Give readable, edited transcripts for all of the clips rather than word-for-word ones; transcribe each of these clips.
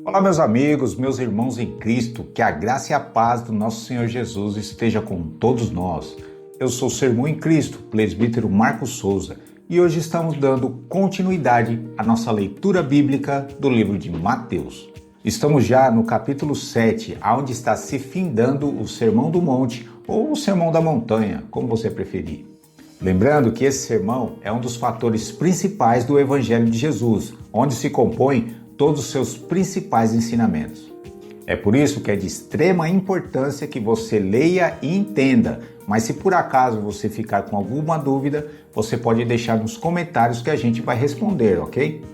Olá, meus amigos, meus irmãos em Cristo, que a graça e a paz do nosso Senhor Jesus esteja com todos nós. Eu sou o Sermão em Cristo, presbítero Marcos Souza, e hoje estamos dando continuidade à nossa leitura bíblica do livro de Mateus. Estamos já no capítulo 7, onde está se findando o Sermão do Monte ou o Sermão da Montanha, como você preferir. Lembrando que esse sermão é um dos fatores principais do Evangelho de Jesus, onde se compõe todos os seus principais ensinamentos. É por isso que é de extrema importância que você leia e entenda, mas se por acaso você ficar com alguma dúvida, você pode deixar nos comentários que a gente vai responder, ok?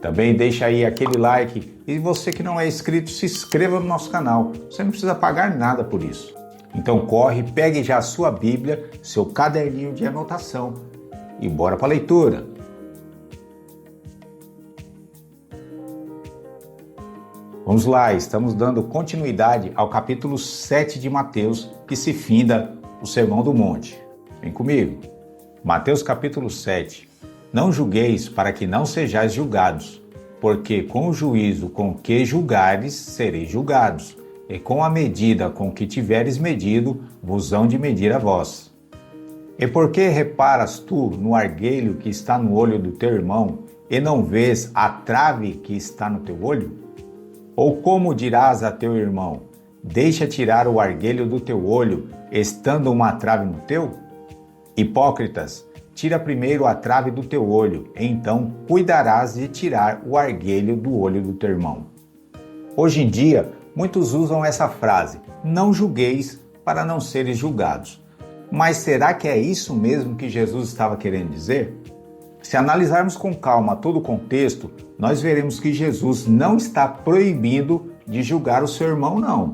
Também deixa aí aquele like e você que não é inscrito, se inscreva no nosso canal, você não precisa pagar nada por isso. Então corre, pegue já a sua Bíblia, seu caderninho de anotação e bora para a leitura. Vamos lá, estamos dando continuidade ao capítulo 7 de Mateus, que se finda o Sermão do Monte. Vem comigo. Mateus capítulo 7. Não julgueis para que não sejais julgados, porque com o juízo com que julgares, sereis julgados, e com a medida com que tiveres medido, vos hão de medir a vós. E por que reparas tu no argueiro que está no olho do teu irmão, e não vês a trave que está no teu olho? Ou como dirás a teu irmão, deixa tirar o argueiro do teu olho, estando uma trave no teu? Hipócritas, tira primeiro a trave do teu olho, e então cuidarás de tirar o argueiro do olho do teu irmão. Hoje em dia, muitos usam essa frase, não julgueis para não seres julgados. Mas será que é isso mesmo que Jesus estava querendo dizer? Se analisarmos com calma todo o contexto, nós veremos que Jesus não está proibindo de julgar o seu irmão, não.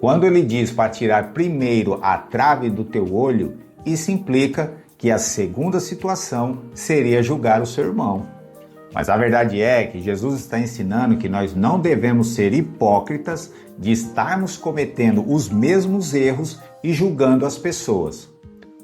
Quando ele diz para tirar primeiro a trave do teu olho, isso implica que a segunda situação seria julgar o seu irmão. Mas a verdade é que Jesus está ensinando que nós não devemos ser hipócritas de estarmos cometendo os mesmos erros e julgando as pessoas.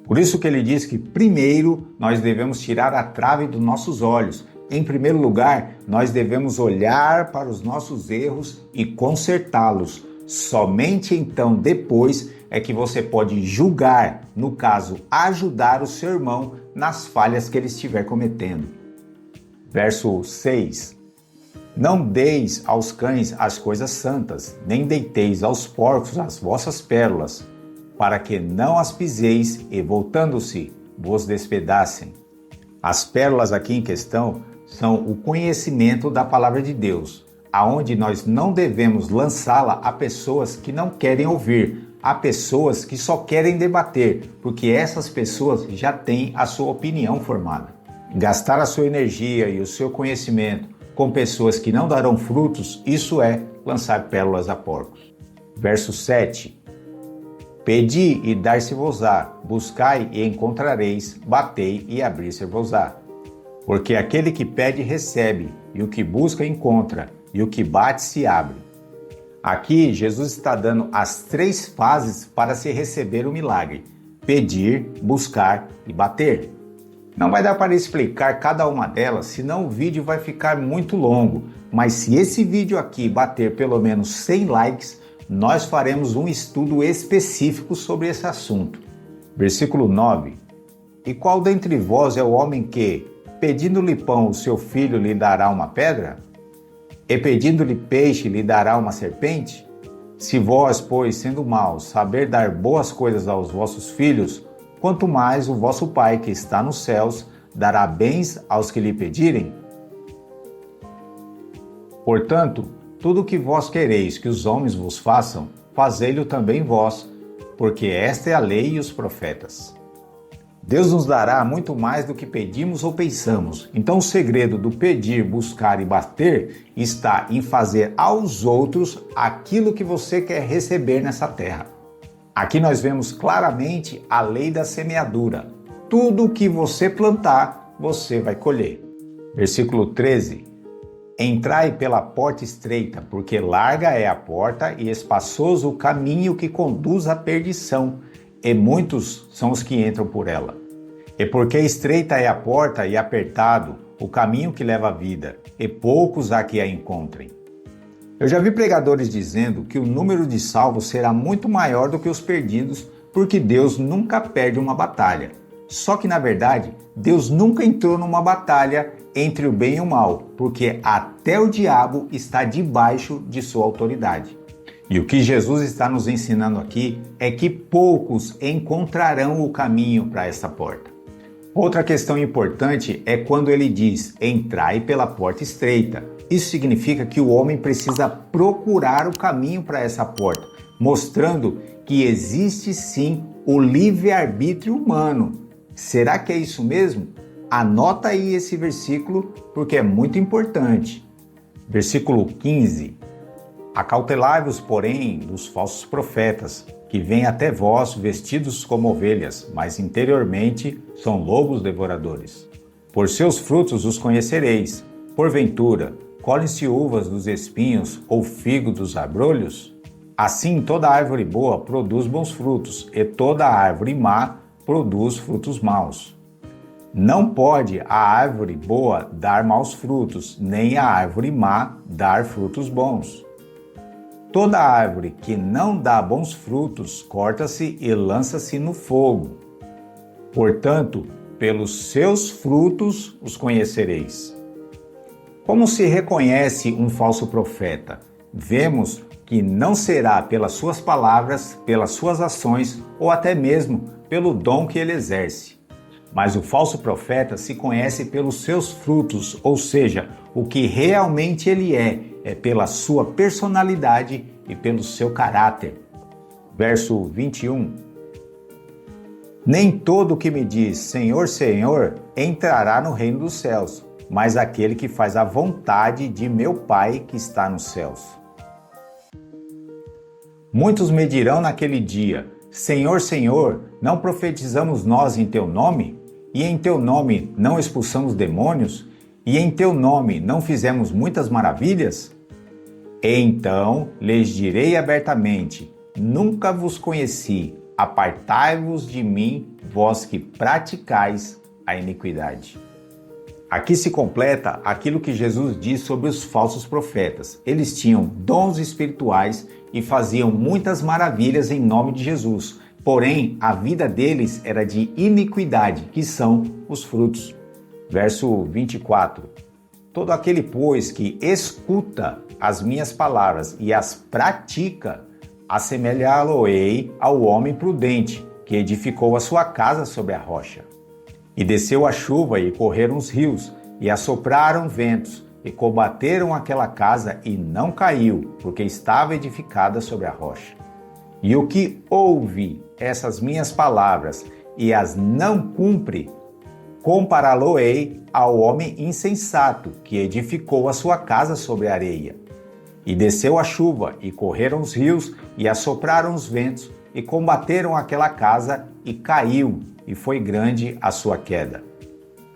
Por isso que ele diz que primeiro nós devemos tirar a trave dos nossos olhos. Em primeiro lugar, nós devemos olhar para os nossos erros e consertá-los. Somente então, depois, é que você pode julgar, no caso, ajudar o seu irmão nas falhas que ele estiver cometendo. Verso 6. Não deis aos cães as coisas santas, nem deiteis aos porcos as vossas pérolas, para que não as piseis e, voltando-se, vos despedacem. As pérolas aqui em questão são o conhecimento da palavra de Deus, aonde nós não devemos lançá-la a pessoas que não querem ouvir, a pessoas que só querem debater, porque essas pessoas já têm a sua opinião formada. Gastar a sua energia e o seu conhecimento com pessoas que não darão frutos, isso é lançar pérolas a porcos. Verso 7. Pedi e dar-se-vos-á, buscai e encontrareis, batei e abrir-se-vos-á. Porque aquele que pede recebe, e o que busca encontra, e o que bate se abre. Aqui Jesus está dando as 3 fases para se receber o milagre: pedir, buscar e bater. Não vai dar para explicar cada uma delas, senão o vídeo vai ficar muito longo, mas se esse vídeo aqui bater pelo menos 100 likes, nós faremos um estudo específico sobre esse assunto. Versículo 9. E qual dentre vós é o homem que, pedindo-lhe pão, o seu filho lhe dará uma pedra? E pedindo-lhe peixe, lhe dará uma serpente? Se vós, pois, sendo maus, saber dar boas coisas aos vossos filhos, quanto mais o vosso Pai que está nos céus dará bens aos que lhe pedirem? Portanto, tudo o que vós quereis que os homens vos façam, fazei-lo também vós, porque esta é a lei e os profetas. Deus nos dará muito mais do que pedimos ou pensamos. Então o segredo do pedir, buscar e bater está em fazer aos outros aquilo que você quer receber nessa terra. Aqui nós vemos claramente a lei da semeadura. Tudo o que você plantar, você vai colher. Versículo 13. Entrai pela porta estreita, porque larga é a porta e espaçoso o caminho que conduz à perdição, e muitos são os que entram por ela. E porque estreita é a porta e apertado o caminho que leva à vida, e poucos há que a encontrem. Eu já vi pregadores dizendo que o número de salvos será muito maior do que os perdidos, porque Deus nunca perde uma batalha. Só que, na verdade, Deus nunca entrou numa batalha entre o bem e o mal, porque até o diabo está debaixo de sua autoridade. E o que Jesus está nos ensinando aqui é que poucos encontrarão o caminho para essa porta. Outra questão importante é quando ele diz: entrai pela porta estreita. Isso significa que o homem precisa procurar o caminho para essa porta, mostrando que existe sim o livre-arbítrio humano. Será que é isso mesmo? Anota aí esse versículo porque é muito importante. Versículo 15. Acautelai-vos, porém, dos falsos profetas, que vêm até vós vestidos como ovelhas, mas interiormente são lobos devoradores. Por seus frutos os conhecereis. Porventura, colhem-se uvas dos espinhos ou figo dos abrolhos? Assim, toda árvore boa produz bons frutos, e toda árvore má produz frutos maus. Não pode a árvore boa dar maus frutos, nem a árvore má dar frutos bons. Toda árvore que não dá bons frutos corta-se e lança-se no fogo. Portanto, pelos seus frutos os conhecereis. Como se reconhece um falso profeta? Vemos que não será pelas suas palavras, pelas suas ações ou até mesmo pelo dom que ele exerce. Mas o falso profeta se conhece pelos seus frutos, ou seja, o que realmente ele é pela sua personalidade e pelo seu caráter. Verso 21. Nem todo o que me diz Senhor, Senhor, entrará no reino dos céus, mas aquele que faz a vontade de meu Pai que está nos céus. Muitos me dirão naquele dia: Senhor, Senhor, não profetizamos nós em teu nome? E em teu nome não expulsamos demônios? E em teu nome não fizemos muitas maravilhas? Então lhes direi abertamente: nunca vos conheci, apartai-vos de mim, vós que praticais a iniquidade. Aqui se completa aquilo que Jesus diz sobre os falsos profetas. Eles tinham dons espirituais e faziam muitas maravilhas em nome de Jesus. Porém, a vida deles era de iniquidade, que são os frutos. Verso 24. Todo aquele, pois, que escuta as minhas palavras e as pratica, assemelhá-lo-ei ao homem prudente, que edificou a sua casa sobre a rocha. E desceu a chuva, e correram os rios, e assopraram ventos, e combateram aquela casa, e não caiu, porque estava edificada sobre a rocha. E o que ouve essas minhas palavras e as não cumpre, compará-lo-ei ao homem insensato, que edificou a sua casa sobre a areia. E desceu a chuva, e correram os rios, e assopraram os ventos, e combateram aquela casa, e caiu, e foi grande a sua queda.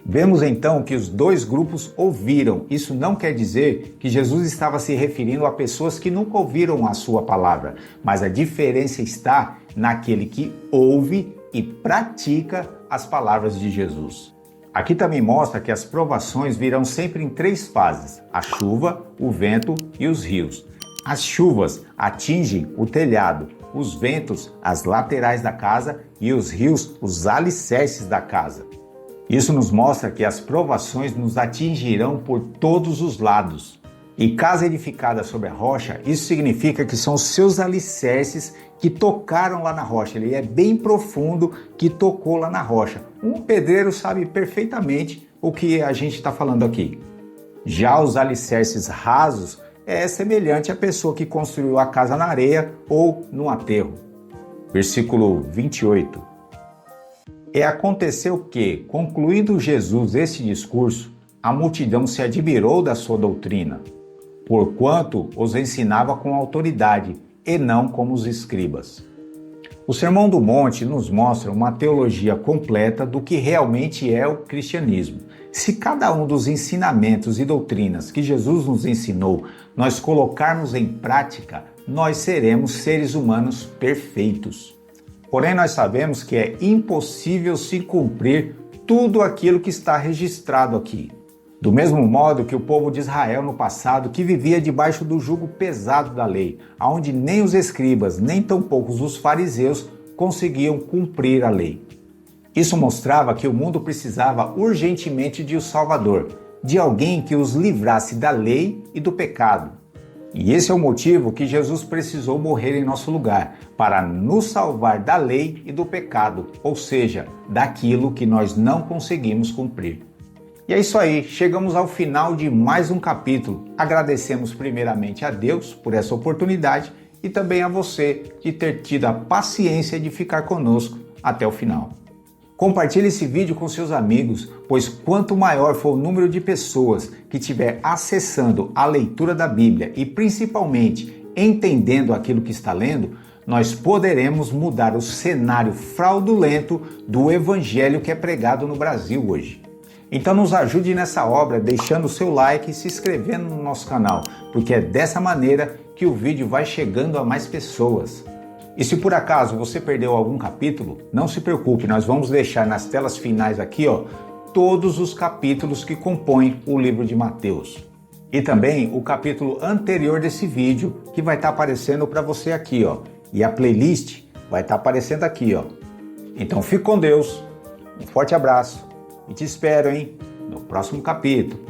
Vemos então que os dois grupos ouviram. Isso não quer dizer que Jesus estava se referindo a pessoas que nunca ouviram a sua palavra, mas a diferença está naquele que ouve e pratica as palavras de Jesus. Aqui também mostra que as provações virão sempre em três fases: a chuva, o vento e os rios. As chuvas atingem o telhado, os ventos as laterais da casa e os rios os alicerces da casa. Isso nos mostra que as provações nos atingirão por todos os lados. E casa edificada sobre a rocha, isso significa que são os seus alicerces que tocaram lá na rocha. Ele é bem profundo que tocou lá na rocha. Um pedreiro sabe perfeitamente o que a gente está falando aqui. Já os alicerces rasos é semelhante à pessoa que construiu a casa na areia ou no aterro. Versículo 28. E aconteceu que, concluído Jesus este discurso, a multidão se admirou da sua doutrina, porquanto os ensinava com autoridade e não como os escribas. O Sermão do Monte nos mostra uma teologia completa do que realmente é o cristianismo. Se cada um dos ensinamentos e doutrinas que Jesus nos ensinou nós colocarmos em prática, nós seremos seres humanos perfeitos. Porém, nós sabemos que é impossível se cumprir tudo aquilo que está registrado aqui. Do mesmo modo que o povo de Israel no passado, que vivia debaixo do jugo pesado da lei, onde nem os escribas, nem tampouco os fariseus conseguiam cumprir a lei. Isso mostrava que o mundo precisava urgentemente de um Salvador, de alguém que os livrasse da lei e do pecado. E esse é o motivo que Jesus precisou morrer em nosso lugar, para nos salvar da lei e do pecado, ou seja, daquilo que nós não conseguimos cumprir. E é isso aí, chegamos ao final de mais um capítulo. Agradecemos primeiramente a Deus por essa oportunidade e também a você de ter tido a paciência de ficar conosco até o final. Compartilhe esse vídeo com seus amigos, pois quanto maior for o número de pessoas que estiver acessando a leitura da Bíblia e principalmente entendendo aquilo que está lendo, nós poderemos mudar o cenário fraudulento do evangelho que é pregado no Brasil hoje. Então nos ajude nessa obra deixando o seu like e se inscrevendo no nosso canal, porque é dessa maneira que o vídeo vai chegando a mais pessoas. E se por acaso você perdeu algum capítulo, não se preocupe, nós vamos deixar nas telas finais aqui, todos os capítulos que compõem o livro de Mateus. E também o capítulo anterior desse vídeo, que vai estar aparecendo para você aqui, E a playlist vai estar aparecendo aqui, Então fique com Deus, um forte abraço e te espero, no próximo capítulo.